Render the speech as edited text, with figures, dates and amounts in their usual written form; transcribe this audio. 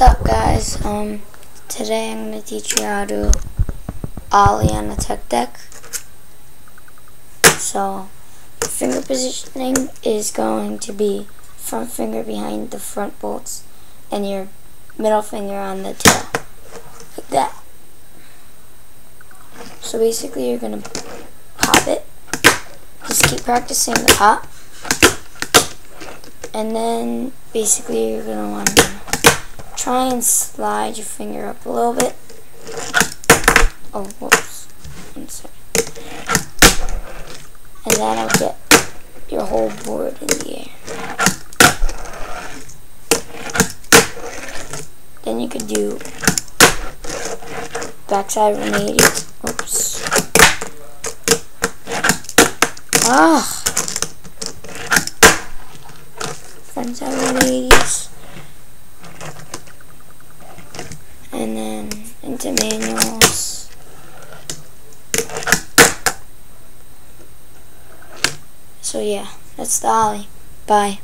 What's up, guys? Today I'm going to teach you how to ollie on a tech deck. So, finger positioning is going to be front finger behind the front bolts and your middle finger on the tail, like that. So basically you're going to pop it. Just keep practicing the pop. And then basically you're going to want to try and slide your finger up a little bit. Oh, whoops. One second. And that'll get your whole board in the air. Then you could do backside 180. Oops. Frontside 180s. And then into manuals. So yeah, that's the ollie. Bye.